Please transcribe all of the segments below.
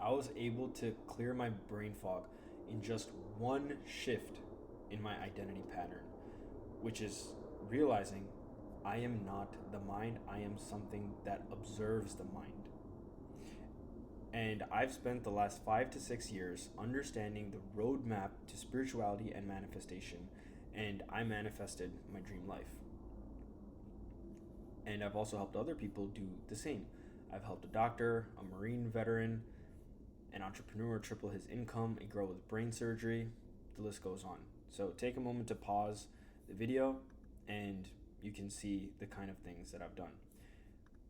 I was able to clear my brain fog in just one shift in my identity pattern, which is realizing I am not the mind, I am something that observes the mind. And I've spent the last 5 to 6 years understanding the roadmap to spirituality and manifestation, and I manifested my dream life. And I've also helped other people do the same. I've helped a doctor, a Marine veteran, an entrepreneur triple his income, a girl with brain surgery. The list goes on. So take a moment to pause the video and you can see the kind of things that I've done.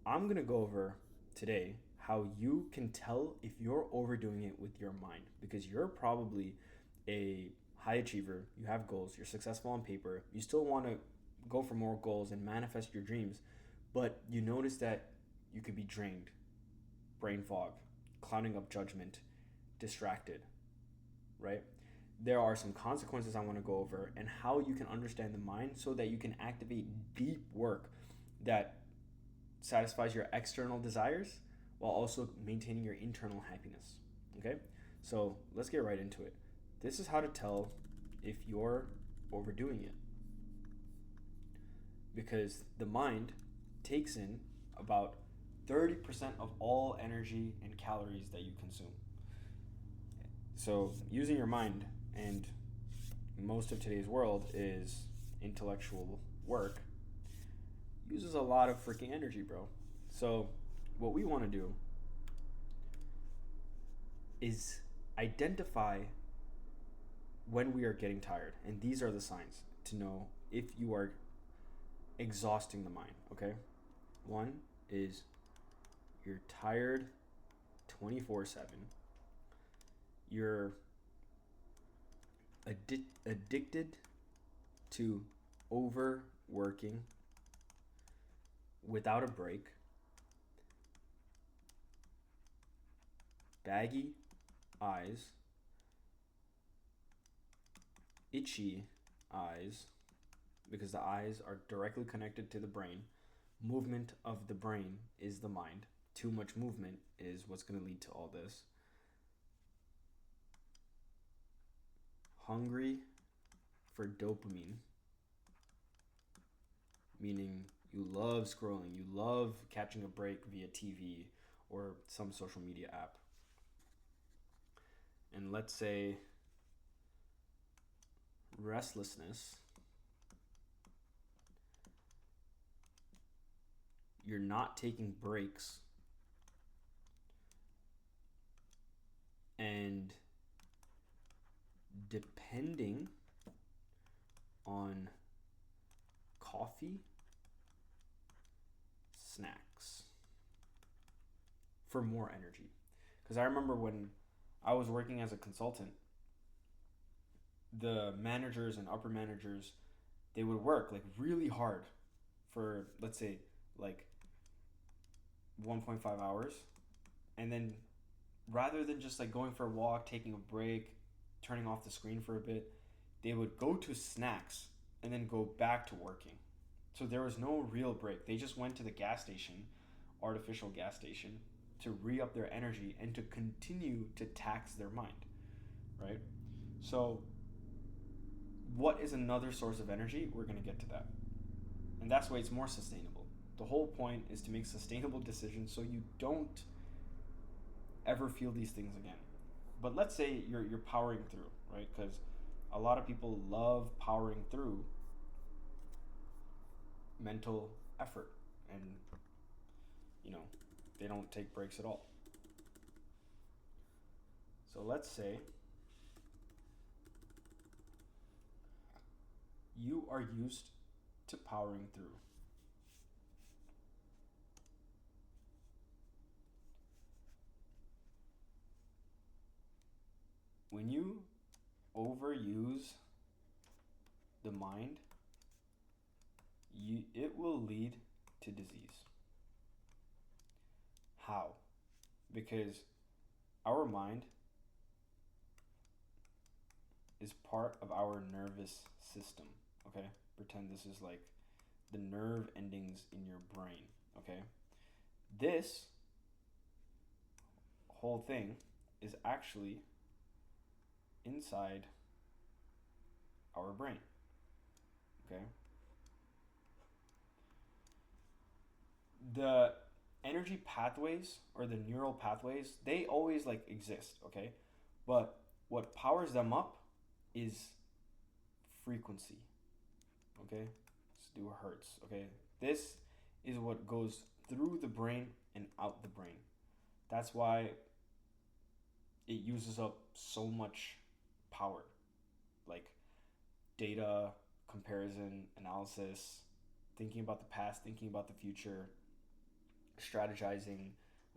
I'm going to go over today how you can tell if you're overdoing it with your mind, because you're probably a high achiever, you have goals, you're successful on paper, you still want to go for more goals and manifest your dreams, but you notice that you could be drained, brain fog, clouding up judgment, distracted, right? There are some consequences I want to go over and how you can understand the mind so that you can activate deep work that satisfies your external desires while also maintaining your internal happiness. Okay? So let's get right into it. This is how to tell if you're overdoing it. Because the mind takes in about 30% of all energy and calories that you consume. So using your mind, and most of today's world is intellectual work, uses a lot of freaking energy, bro. So what we want to do is identify when we are getting tired. And these are the signs to know if you are exhausting the mind, okay? One is you're tired 24/7. You're addicted to overworking without a break, baggy eyes, itchy eyes, because the eyes are directly connected to the brain. Movement of the brain is the mind. Too much movement is what's going to lead to all this. Hungry for dopamine, meaning you love scrolling, you love catching a break via TV or some social media app. And let's say restlessness, you're not taking breaks, and depending on coffee, snacks for more energy. Because I remember when I was working as a consultant, the managers and upper managers, they would work like really hard for, let's say, like 1.5 hours, and then rather than just like going for a walk, taking a break, turning off the screen for a bit, they would go to snacks and then go back to working. So there was no real break. They just went to the gas station, artificial gas station, to re-up their energy and to continue to tax their mind, right? So what is another source of energy? We're going to get to that. And that's why it's more sustainable. The whole point is to make sustainable decisions so you don't ever feel these things again. But let's say you're powering through, right? Because a lot of people love powering through mental effort, and they don't take breaks at all. So let's say you are used to powering through. When you overuse the mind, it will lead to disease. How? Because our mind is part of our nervous system, okay? Pretend this is like the nerve endings in your brain, okay? This whole thing is actually inside our brain. Okay? The energy pathways or the neural pathways, they always like exist, okay? But what powers them up is frequency. Okay? Let's do hertz, okay? This is what goes through the brain and out the brain. That's why it uses up so much power. Like data, comparison, analysis, thinking about the past, thinking about the future, strategizing,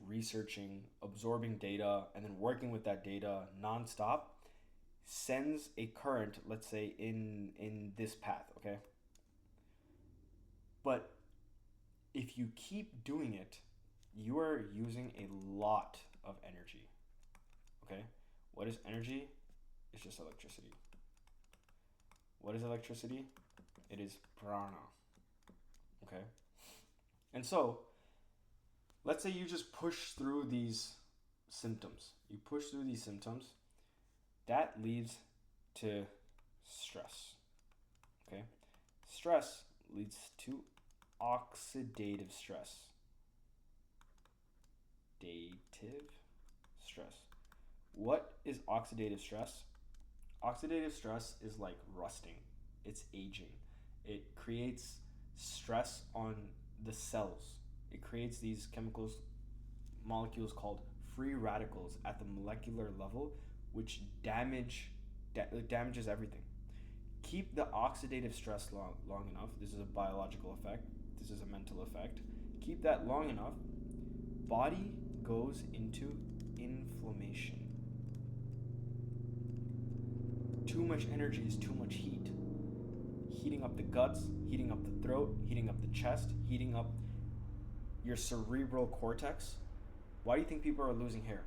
researching, absorbing data, and then working with that data nonstop sends a current, let's say in this path, okay? But if you keep doing it, you are using a lot of energy. Okay? What is energy? It's just electricity. What is electricity? It is prana. Okay? And so, let's say you just push through these symptoms. You push through these symptoms, that leads to stress. Okay? Stress leads to oxidative stress. Oxidative stress. What is oxidative stress? Oxidative stress is like rusting. It's aging. It creates stress on the cells. It creates these molecules called free radicals at the molecular level, which damages everything. Keep the oxidative stress long enough. This is a biological effect. This is a mental effect. Keep that long enough. Body goes into inflammation. Too much energy is too much heat. Heating up the guts, heating up the throat, heating up the chest, heating up your cerebral cortex. Why do you think people are losing hair?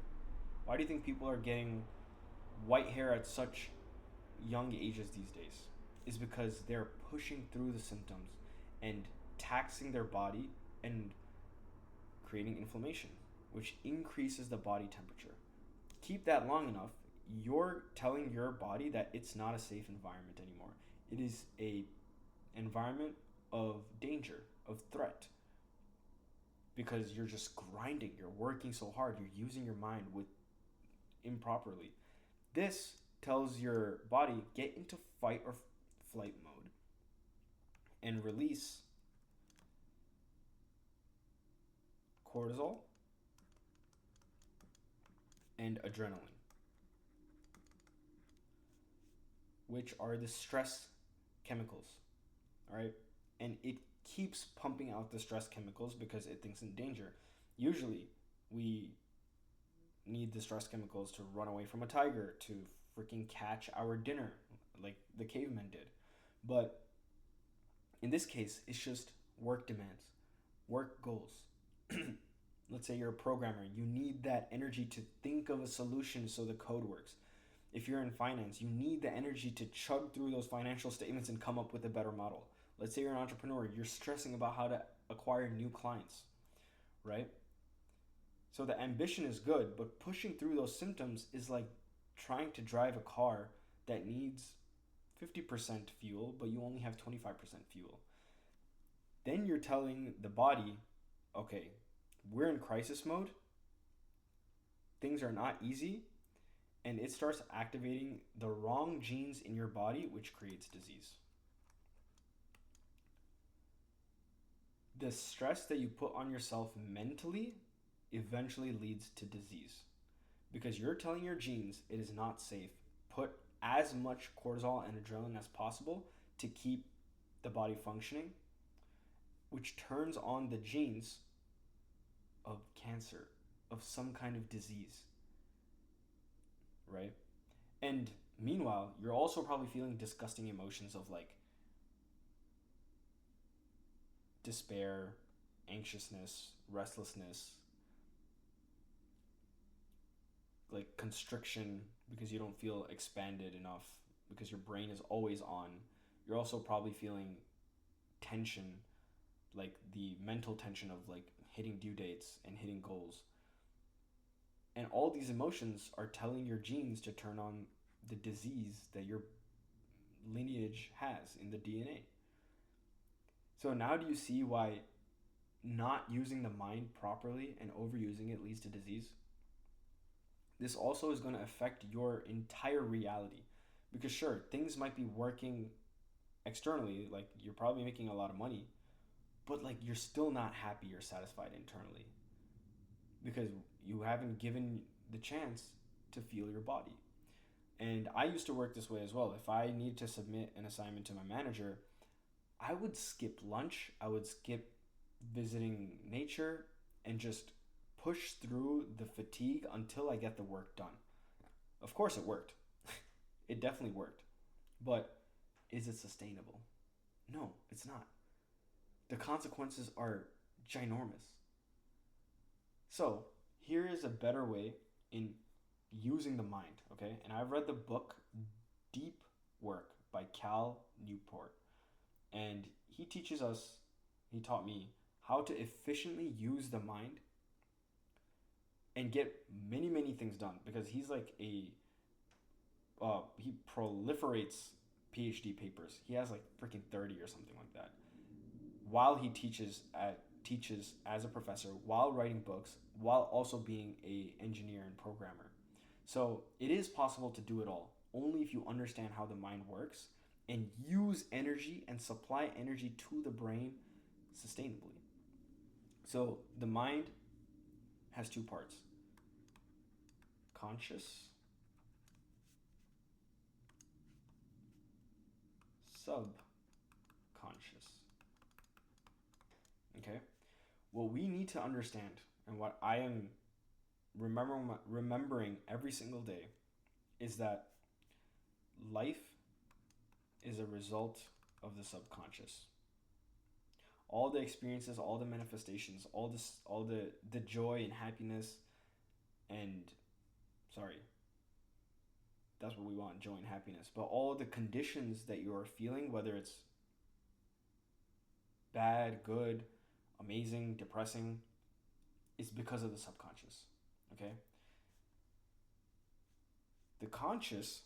Why do you think people are getting white hair at such young ages these days? Is because they're pushing through the symptoms and taxing their body and creating inflammation, which increases the body temperature. Keep that long enough, you're telling your body that it's not a safe environment anymore. It is a environment of danger, of threat. Because you're just grinding, you're working so hard, you're using your mind with improperly. This tells your body, get into fight or flight mode and release cortisol and adrenaline, which are the stress chemicals. All right? And it keeps pumping out the stress chemicals because it thinks in danger. Usually, we need the stress chemicals to run away from a tiger, to freaking catch our dinner, like the cavemen did. But in this case, it's just work demands, work goals. Let's say you're a programmer, you need that energy to think of a solution so the code works. If you're in finance, you need the energy to chug through those financial statements and come up with a better model. Let's say you're an entrepreneur, you're stressing about how to acquire new clients, right? So the ambition is good, but pushing through those symptoms is like trying to drive a car that needs 50% fuel, but you only have 25% fuel. Then you're telling the body, okay, we're in crisis mode, things are not easy, and it starts activating the wrong genes in your body, which creates disease. The stress that you put on yourself mentally eventually leads to disease because you're telling your genes it is not safe. Put as much cortisol and adrenaline as possible to keep the body functioning, which turns on the genes of cancer, of some kind of disease, right? And meanwhile, you're also probably feeling disgusting emotions of like despair, anxiousness, restlessness, like constriction because you don't feel expanded enough because your brain is always on. You're also probably feeling tension, like the mental tension of like hitting due dates and hitting goals. And all these emotions are telling your genes to turn on the disease that your lineage has in the DNA. So now do you see why not using the mind properly and overusing it leads to disease? This also is going to affect your entire reality. Because sure, things might be working externally, like you're probably making a lot of money, but like you're still not happy or satisfied internally because you haven't given the chance to feel your body. And I used to work this way as well. If I need to submit an assignment to my manager, I would skip lunch, I would skip visiting nature, and just push through the fatigue until I get the work done. Of course, it worked. It definitely worked. But is it sustainable? No, it's not. The consequences are ginormous. So, here is a better way in using the mind, okay? And I've read the book Deep Work by Cal Newport. And he taught me how to efficiently use the mind and get many, many things done because he's like he proliferates PhD papers. He has like freaking 30 or something like that. While he teaches as a professor, while writing books, while also being a engineer and programmer. So it is possible to do it all, only if you understand how the mind works and use energy and supply energy to the brain sustainably. So the mind has two parts: conscious, subconscious. Okay? What we need to understand, and what I am remembering every single day, is that life is a result of the subconscious. All the experiences, all the manifestations, all the joy and happiness, and sorry, that's what we want, joy and happiness. But all the conditions that you are feeling, whether it's bad, good, amazing, depressing, is because of the subconscious. Okay? The conscious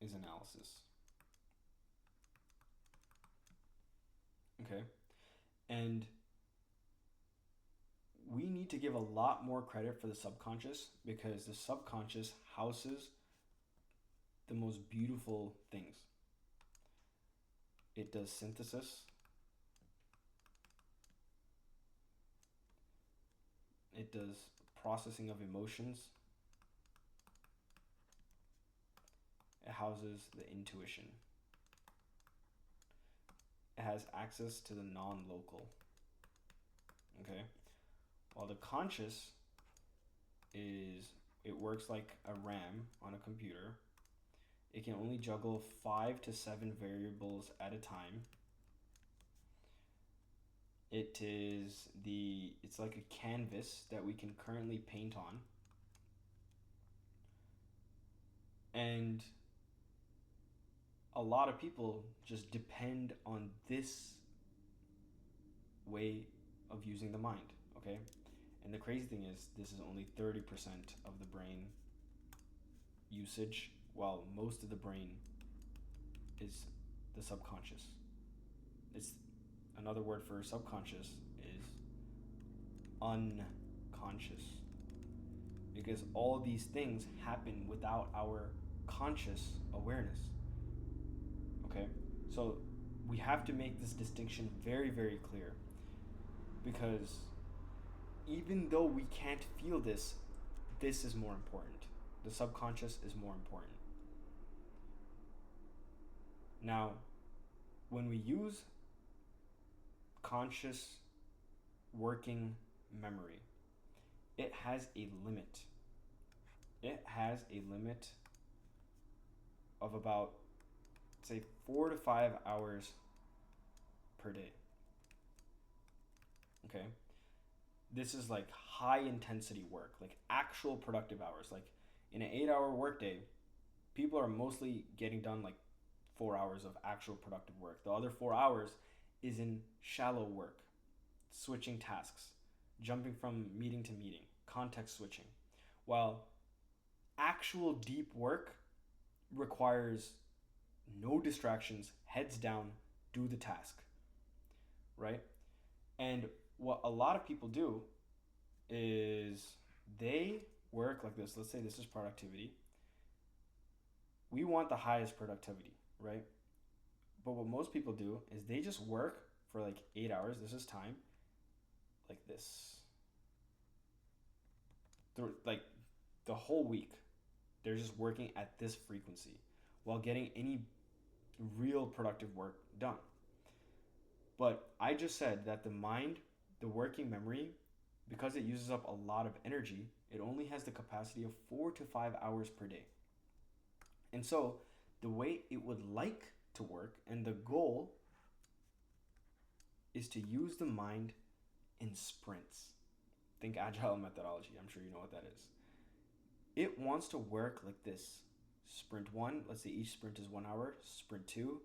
is analysis. Okay? And we need to give a lot more credit for the subconscious because the subconscious houses the most beautiful things. It does synthesis. It does processing of emotions. It houses the intuition. It has access to the non-local. Okay? While the conscious it works like a RAM on a computer. It can only juggle 5 to 7 variables at a time. It's like a canvas that we can currently paint on. And a lot of people just depend on this way of using the mind, okay? And the crazy thing is, this is only 30% of the brain usage, while most of the brain is the subconscious. It's another word for subconscious is unconscious. Because all these things happen without our conscious awareness. Okay? So we have to make this distinction very, very clear. Because even though we can't feel this is more important. The subconscious is more important. Now, when we use conscious working memory, it has a limit. It has a limit of about, say, 4 to 5 hours per day. Okay? This is like high intensity work, like actual productive hours. Like in an 8-hour workday, people are mostly getting done like 4 hours of actual productive work. The other 4 hours is in shallow work, switching tasks. jumping from meeting to meeting, context switching. While actual deep work requires no distractions, heads down, do the task, right? And what a lot of people do is they work like this. Let's say this is productivity. We want the highest productivity, right? But what most people do is they just work for like 8 hours. This is time, like this. Like the whole week, they're just working at this frequency while getting any real productive work done. But I just said that the mind, the working memory, because it uses up a lot of energy, it only has the capacity of 4 to 5 hours per day. And so the way it would like to work and the goal is to use the mind in sprints. Think agile methodology. I'm sure you know what that is. It wants to work like this. Sprint 1, let's say each sprint is 1 hour. Sprint 2,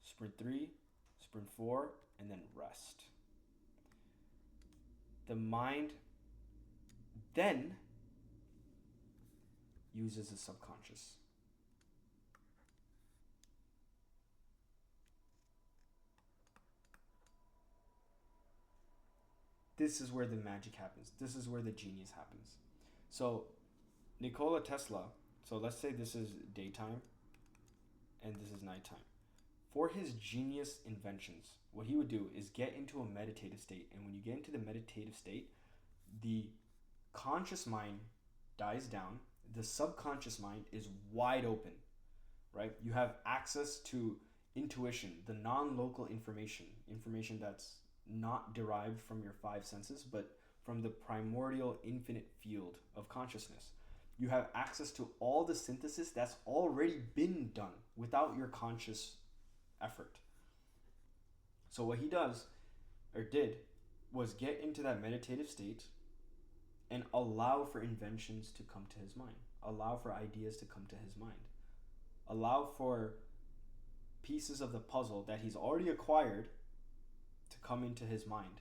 sprint 3, sprint 4, and then rest. The mind then uses the subconscious. This is where the magic happens. This is where the genius happens. So Nikola Tesla, so let's say this is daytime and this is nighttime. For his genius inventions, what he would do is get into a meditative state. And when you get into the meditative state, the conscious mind dies down. The subconscious mind is wide open, right? You have access to intuition, the non-local information that's not derived from your five senses, but from the primordial infinite field of consciousness. You have access to all the synthesis that's already been done without your conscious effort. So what he does, or did, was get into that meditative state and allow for inventions to come to his mind, allow for ideas to come to his mind, allow for pieces of the puzzle that he's already acquired to come into his mind.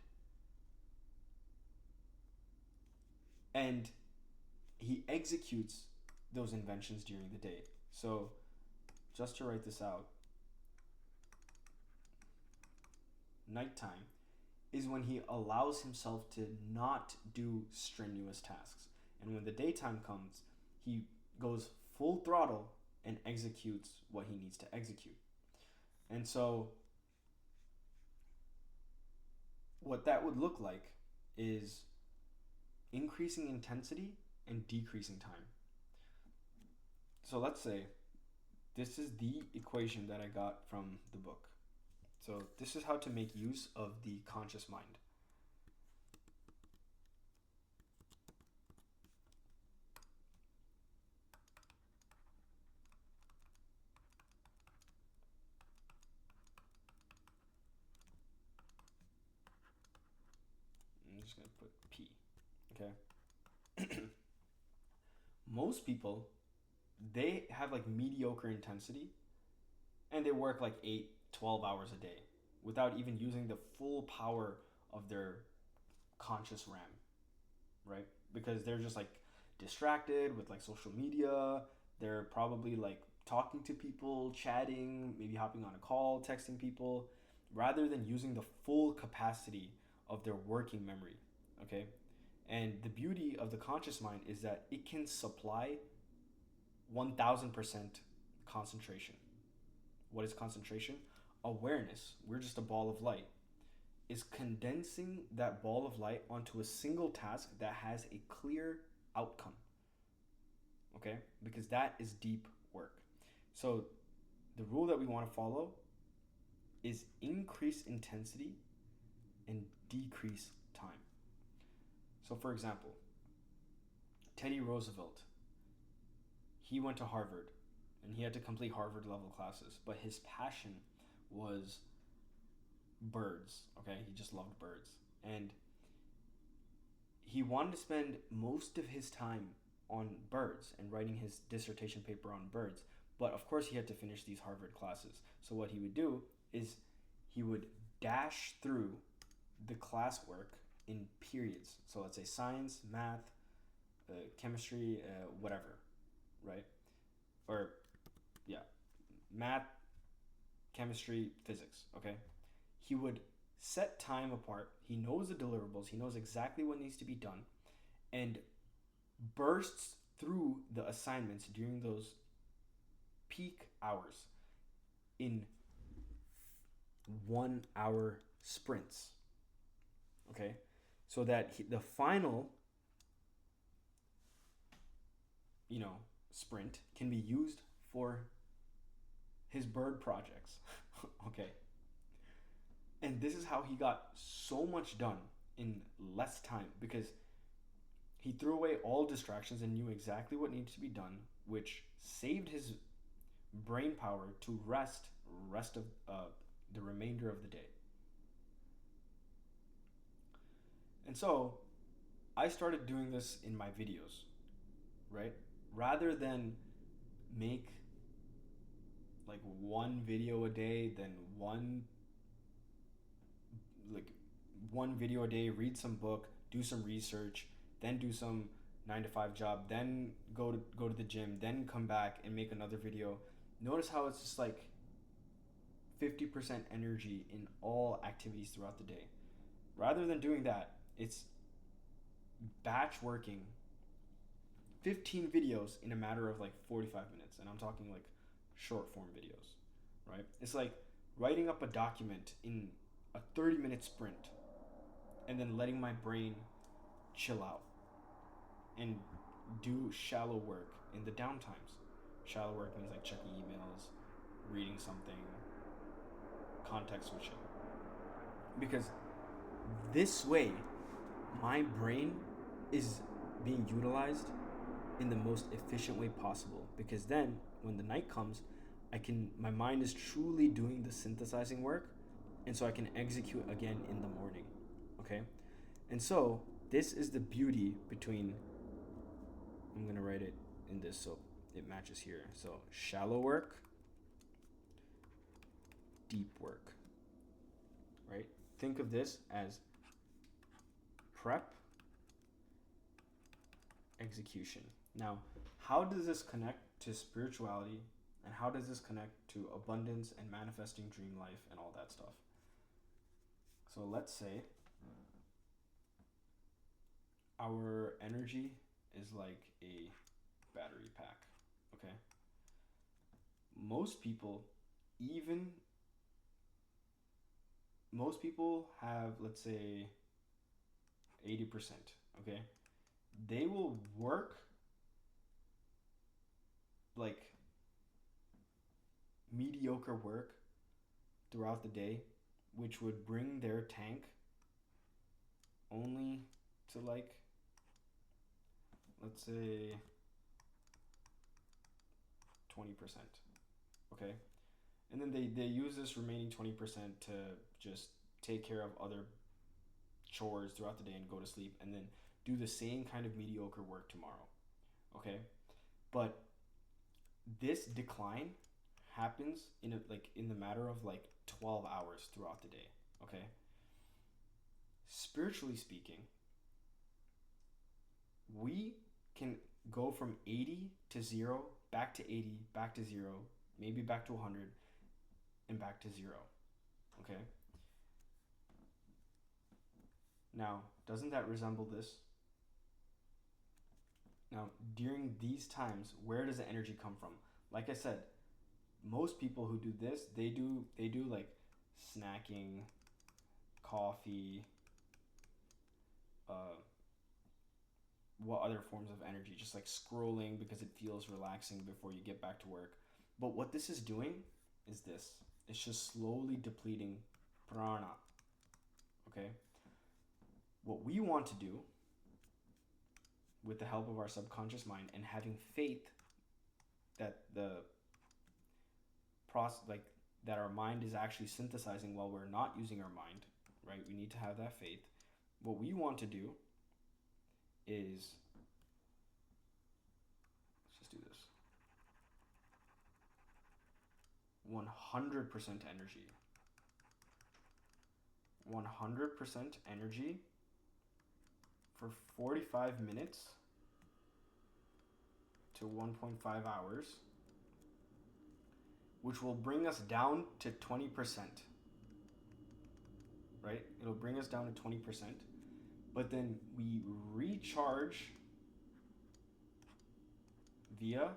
And he executes those inventions during the day. So just to write this out, nighttime is when he allows himself to not do strenuous tasks. And when the daytime comes, he goes full throttle and executes what he needs to execute. And so what that would look like is increasing intensity and decreasing time. So let's say this is the equation that I got from the book. So this is how to make use of the conscious mind. I'm just going to put P. Okay. Most people, they have like mediocre intensity and they work like 8-12 hours a day without even using the full power of their conscious RAM, right? Because they're just like distracted with like social media. They're probably like talking to people, chatting, maybe hopping on a call, texting people, rather than using the full capacity of their working memory, okay? And the beauty of the conscious mind is that it can supply 1000% concentration. What is concentration? Awareness. We're just a ball of light. Is condensing that ball of light onto a single task that has a clear outcome. Okay? Because that is deep work. So the rule that we want to follow is increase intensity and decrease time. So for example, Teddy Roosevelt, he went to Harvard and he had to complete Harvard level classes, but his passion was birds, okay? He just loved birds. And he wanted to spend most of his time on birds and writing his dissertation paper on birds. But of course he had to finish these Harvard classes. So what he would do is he would dash through the classwork in periods. So let's say science, math, chemistry, whatever, right? Or yeah, math, chemistry, physics, okay? He would set time apart. He knows the deliverables. He knows exactly what needs to be done and bursts through the assignments during those peak hours in 1 hour sprints. Okay? So that the final, sprint can be used for his bird projects. Okay? And this is how he got so much done in less time because he threw away all distractions and knew exactly what needed to be done, which saved his brain power to rest of the remainder of the day. And so I started doing this in my videos, right? Rather than make like one video a day, then one video a day, read some book, do some research, then do some 9 to 5 job, then go to the gym, then come back and make another video. Notice how it's just like 50% energy in all activities throughout the day. Rather than doing that, it's batch working 15 videos in a matter of like 45 minutes. And I'm talking like short form videos, right? It's like writing up a document in a 30-minute sprint and then letting my brain chill out and do shallow work in the downtimes. Shallow work means like checking emails, reading something, context switching. Because this way, my brain is being utilized in the most efficient way possible. Because then, when the night comes, my mind is truly doing the synthesizing work, and so I can execute again in the morning. Okay? And so, this is the beauty between, I'm going to write it in this so it matches here. So, shallow work, deep work. Right? Think of this as prep, execution. Now, how does this connect to spirituality, and how does this connect to abundance and manifesting dream life and all that stuff? So let's say our energy is like a battery pack, okay? Most people have, let's say, 80%, okay? They will work like mediocre work throughout the day, which would bring their tank only to like, let's say, 20%, okay? And then they use this remaining 20% to just take care of other chores throughout the day and go to sleep, and then do the same kind of mediocre work tomorrow, okay? But this decline happens in the matter of like 12 hours throughout the day, okay? Spiritually speaking, we can go from 80 to 0, back to 80, back to 0, maybe back to 100, and back to 0, okay? Now, doesn't that resemble this? Now, during these times, where does the energy come from? Like I said, most people who do this, they do like snacking, coffee, what other forms of energy? Just like scrolling because it feels relaxing before you get back to work. But what this is doing is this. It's just slowly depleting prana. Okay? What we want to do, with the help of our subconscious mind and having faith that that our mind is actually synthesizing while we're not using our mind, right? We need to have that faith. What we want to do is, let's just do this. 100% energy. 100% energy for 45 minutes to 1.5 hours, which will bring us down to 20%. Right? It'll bring us down to 20%. But then we recharge via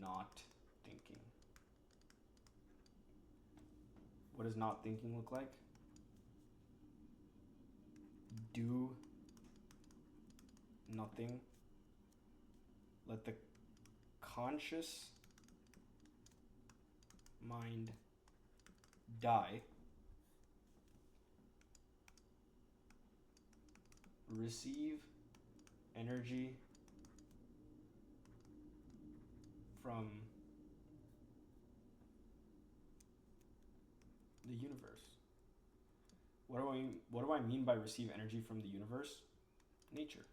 not thinking. What does not thinking look like? Do nothing. Let the conscious mind die. Receive energy from the universe. What do I mean by receive energy from the universe? Nature.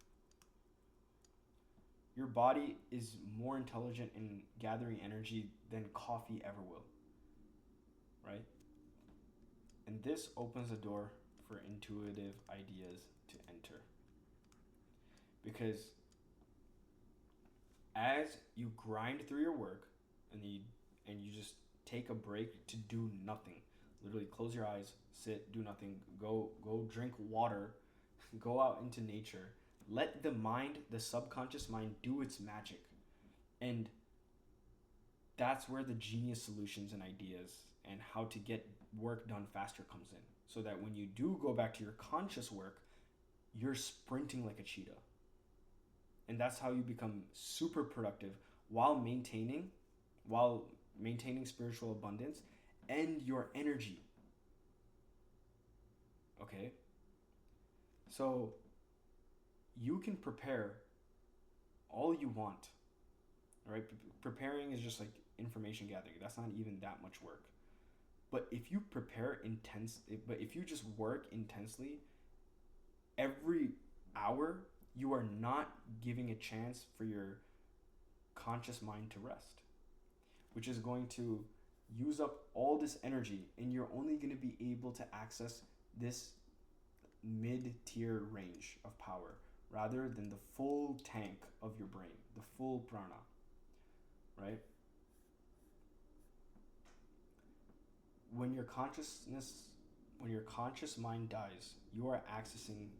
Your body is more intelligent in gathering energy than coffee ever will. Right? And this opens the door for intuitive ideas to enter. Because as you grind through your work and you just take a break to do nothing, literally close your eyes, sit, do nothing, go drink water, go out into nature, let the mind, the subconscious mind, do its magic. And that's where the genius solutions and ideas and how to get work done faster comes in. So that when you do go back to your conscious work, you're sprinting like a cheetah. And that's how you become super productive while maintaining spiritual abundance and your energy. Okay? So you can prepare all you want. All right? Preparing is just like information gathering. That's not even that much work. But if you if you just work intensely, every hour you are not giving a chance for your conscious mind to rest, which is going to use up all this energy, and you're only going to be able to access this mid-tier range of power rather than the full tank of your brain, the full prana, right? When your conscious mind dies, you are accessing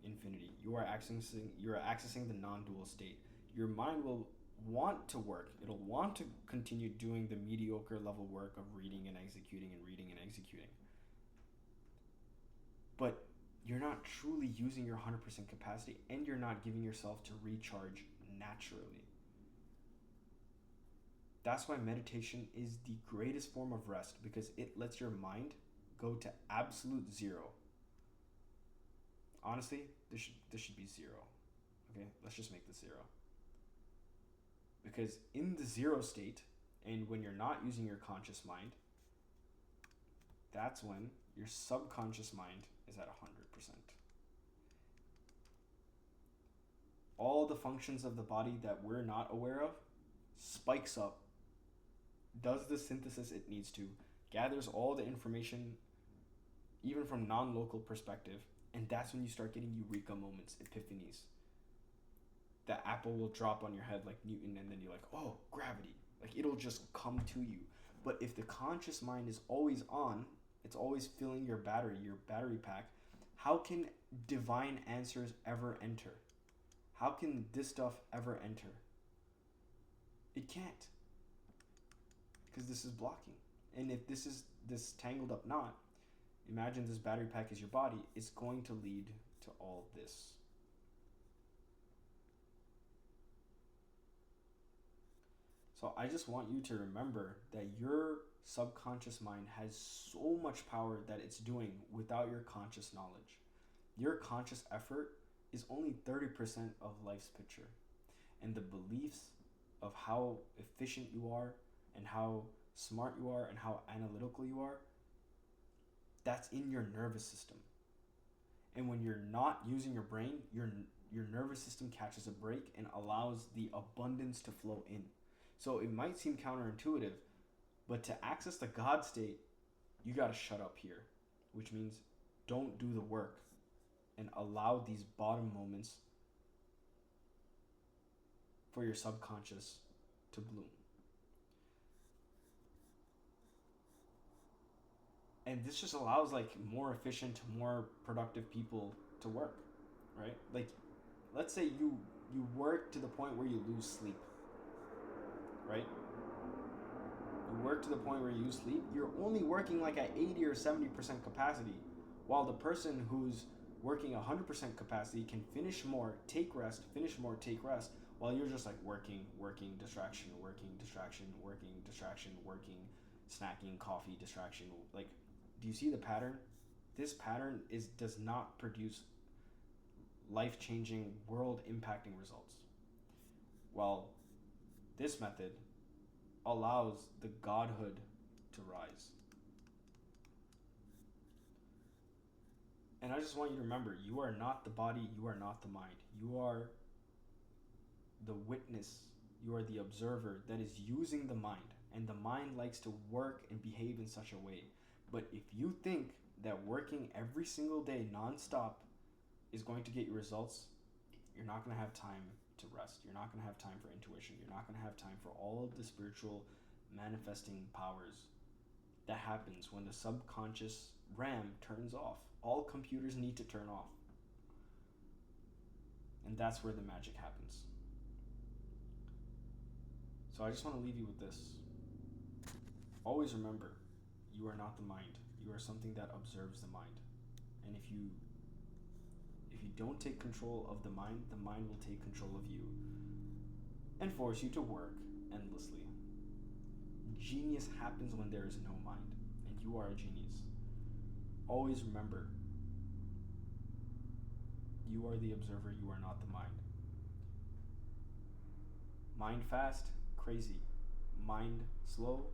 infinity. You are accessing the non-dual state. Your mind will want to work. It'll want to continue doing the mediocre level work of reading and executing and reading and executing. But you're not truly using your 100% capacity, and you're not giving yourself to recharge naturally. That's why meditation is the greatest form of rest, because it lets your mind go to absolute zero. Honestly, this should be zero. Okay, let's just make this zero. Because in the zero state, and when you're not using your conscious mind, that's when your subconscious mind is at 100%. All the functions of the body that we're not aware of spikes up, does the synthesis it needs to, gathers all the information, even from non-local perspective, and that's when you start getting eureka moments, epiphanies. The apple will drop on your head like Newton, and then you're like, oh, gravity. Like, it'll just come to you. But if the conscious mind is always on, it's always filling your battery pack, how can divine answers ever enter? How can this stuff ever enter? It can't. Because this is blocking. And if this is this tangled up knot, imagine this battery pack is your body, it's going to lead to all this. So I just want you to remember that your subconscious mind has so much power that it's doing without your conscious knowledge. Your conscious effort is only 30% of life's picture. And the beliefs of how efficient you are and how smart you are and how analytical you are, that's in your nervous system. And when you're not using your brain, your nervous system catches a break and allows the abundance to flow in. So it might seem counterintuitive, but to access the God state, you got to shut up here, which means don't do the work. and allow these bottom moments for your subconscious to bloom. And this just allows like more efficient, more productive people to work, right? Like, let's say you work to the point where you lose sleep, right? You work to the point where you lose sleep. You're only working like at 80 or 70% capacity, while the person who's working 100% capacity can finish more, take rest, finish more, take rest, while you're just like working, distraction, working, distraction, working, distraction, working, snacking, coffee, distraction. Like, do you see the pattern? This pattern does not produce life-changing, world-impacting results. While this method allows the godhood to rise. And I just want you to remember, you are not the body, you are not the mind. You are the witness, you are the observer that is using the mind. And the mind likes to work and behave in such a way. But if you think that working every single day nonstop is going to get you results, you're not going to have time to rest. You're not going to have time for intuition. You're not going to have time for all of the spiritual manifesting powers that happens when the subconscious RAM turns off. All computers need to turn off. And that's where the magic happens. So I just want to leave you with this. Always remember, you are not the mind. You are something that observes the mind. And if you don't take control of the mind will take control of you and force you to work endlessly. Genius happens when there is no mind, and you are a genius. Always remember, you are the observer, you are not the mind. Mind fast, crazy. Mind slow,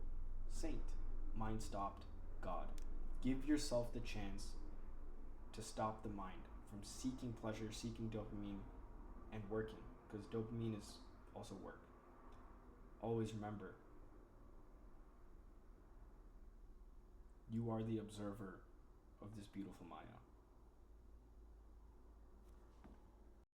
saint. Mind stopped, God. Give yourself the chance to stop the mind from seeking pleasure, seeking dopamine, and working, because dopamine is also work. Always remember, you are the observer of this beautiful Maya.